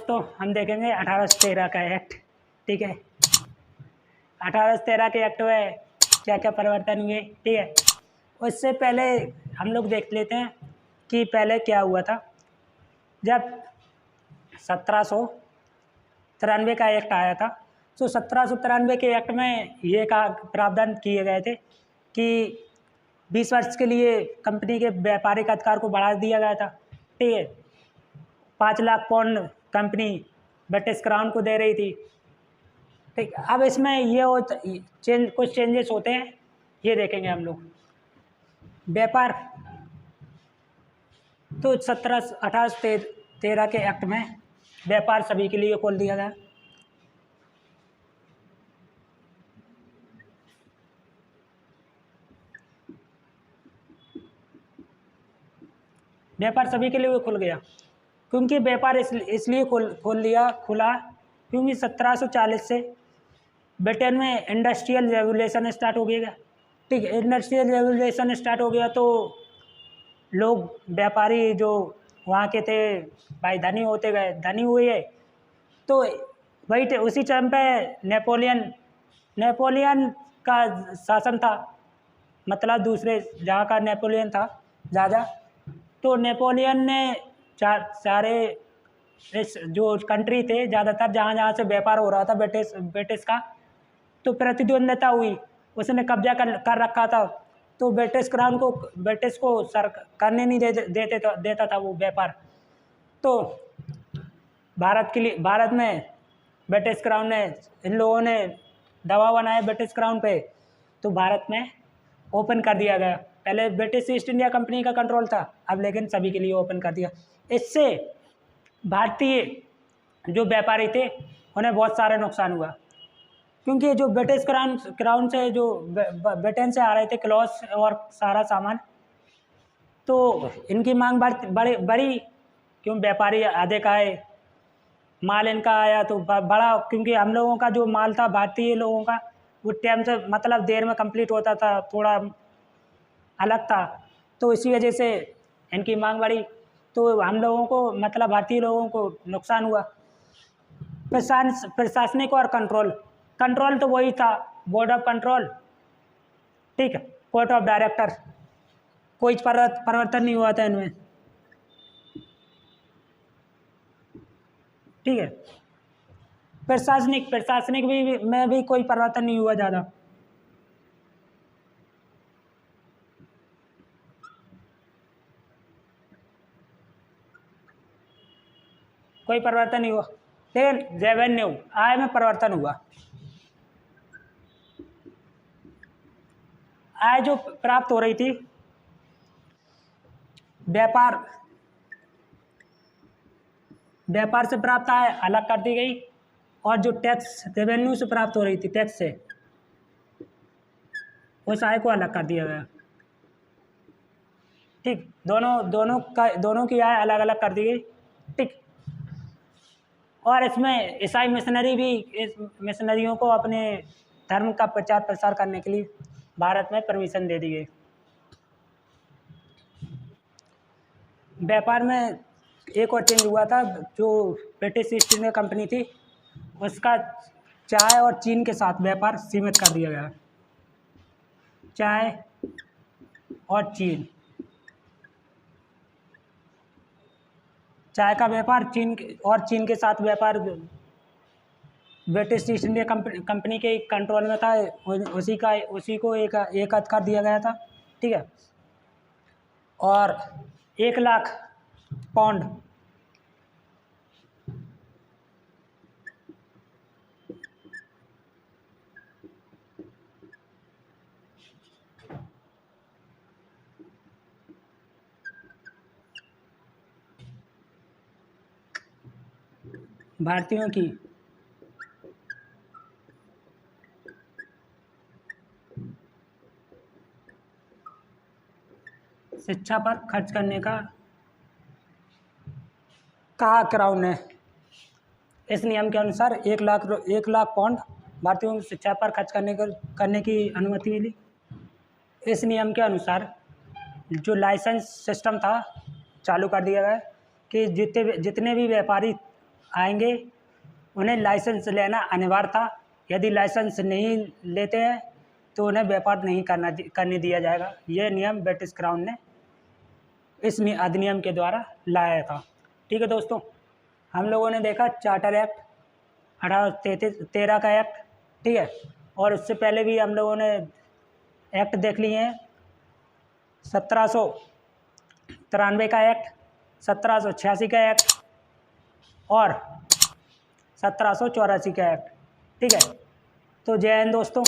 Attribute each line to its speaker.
Speaker 1: दोस्तों हम देखेंगे 1813 का एक्ट। ठीक है, 1813 के एक्ट में क्या क्या परिवर्तन हुए। ठीक है, उससे पहले हम लोग देख लेते हैं कि पहले क्या हुआ था। जब 1793 का एक्ट आया था, तो 1793 के एक्ट में ये का प्रावधान किए गए थे कि 20 वर्ष के लिए कंपनी के व्यापारिक अधिकार को बढ़ा दिया गया था। ठीक है, 5 lakh pound company British crown को दे रही थी। ठीक, अब इसमें ये कुछ चेंजेस होते हैं, ये देखेंगे हम लोग। व्यापार तो 1813 के एक्ट में व्यापार सभी के लिए खोल दिया गया। व्यापार सभी के लिए खुल गया, क्योंकि व्यापार इसलिए खुला क्योंकि 1740 से ब्रिटेन में इंडस्ट्रियल रेवोल्यूशन स्टार्ट हो गया। ठीक है, इंडस्ट्रियल रेवोल्यूशन स्टार्ट हो गया तो लोग व्यापारी जो वहाँ के थे भाई धनी होते गए, धनी हुए। तो वही उसी टाइम पे नेपोलियन का शासन था, मतलब दूसरे जहाँ का नेपोलियन था राजा। तो नेपोलियन ने सारे इस जो कंट्री थे ज़्यादातर जहाँ जहाँ से व्यापार हो रहा था ब्रिटिश का, तो प्रतिद्वंद्विता हुई, उसने कब्जा कर रखा था। तो ब्रिटिश को सर करने नहीं देता था वो व्यापार। तो भारत में ब्रिटिश क्राउन ने, इन लोगों ने दबाव बनाया ब्रिटिश क्राउन पे, तो भारत में ओपन कर दिया गया। पहले ब्रिटिश ईस्ट इंडिया कंपनी का कंट्रोल था, अब लेकिन सभी के लिए ओपन कर दिया। इससे भारतीय जो व्यापारी थे उन्हें बहुत सारे नुकसान हुआ, क्योंकि जो ब्रिटिश क्राउन से जो ब्रिटेन से आ रहे थे क्लॉथ और सारा सामान, तो इनकी मांग बड़ी क्यों व्यापारी अधिक आए, माल इनका आया तो बड़ा, क्योंकि हम लोगों का जो माल था भारतीय लोगों का वो टाइम से मतलब देर में कंप्लीट होता था, थोड़ा अलग था। तो इसी वजह से इनकी मांग बढ़ी, तो हम लोगों को मतलब भारतीय लोगों को नुकसान हुआ। प्रशासनिक और कंट्रोल तो वही था, बोर्ड ऑफ कंट्रोल, ठीक है, कोर्ट ऑफ डायरेक्टर, कोई परिवर्तन नहीं हुआ था इनमें। ठीक है, प्रशासनिक में भी कोई परिवर्तन नहीं हुआ ज़्यादा। कोई परिवर्तन नहीं हुआ, लेकिन रेवेन्यू आय में परिवर्तन हुआ। आय जो प्राप्त हो रही थी व्यापार से प्राप्त आय अलग कर दी गई, और जो टैक्स रेवेन्यू से प्राप्त हो रही थी टैक्स से, उस आय को अलग कर दिया गया। ठीक, दोनों की आय अलग अलग कर दी गई। ठीक, और इसमें ईसाई मिशनरियों को अपने धर्म का प्रचार प्रसार करने के लिए भारत में परमिशन दे दी गई। व्यापार में एक और चेंज हुआ था, जो ब्रिटिश ईस्ट इंडिया कंपनी थी उसका चाय और चीन के साथ व्यापार सीमित कर दिया गया। चाय और चाय का व्यापार चीन के साथ व्यापार ब्रिटिश ईस्ट इंडिया कंपनी के कंट्रोल में था, उसी को एक अधिकार दिया गया था। ठीक है, और 1 लाख पाउंड भारतीयों की शिक्षा पर खर्च करने का कहा क्राउन ने। इस नियम के अनुसार 1 लाख पाउंड भारतीयों की शिक्षा पर खर्च करने की अनुमति मिली। इस नियम के अनुसार जो लाइसेंस सिस्टम था चालू कर दिया गया कि जितने भी व्यापारी आएंगे उन्हें लाइसेंस लेना अनिवार्य था। यदि लाइसेंस नहीं लेते हैं तो उन्हें व्यापार नहीं करने दिया जाएगा। यह नियम ब्रिटिश क्राउन ने इस अधिनियम के द्वारा लाया था। ठीक है दोस्तों, हम लोगों ने देखा चार्टर एक्ट 1813 का एक्ट, ठीक है। और उससे पहले भी हम लोगों ने एक्ट देख लिए हैं। 1793 का एक्ट, 1786 का एक्ट और 1784 का एक्ट, ठीक है। तो जय हिंद दोस्तों।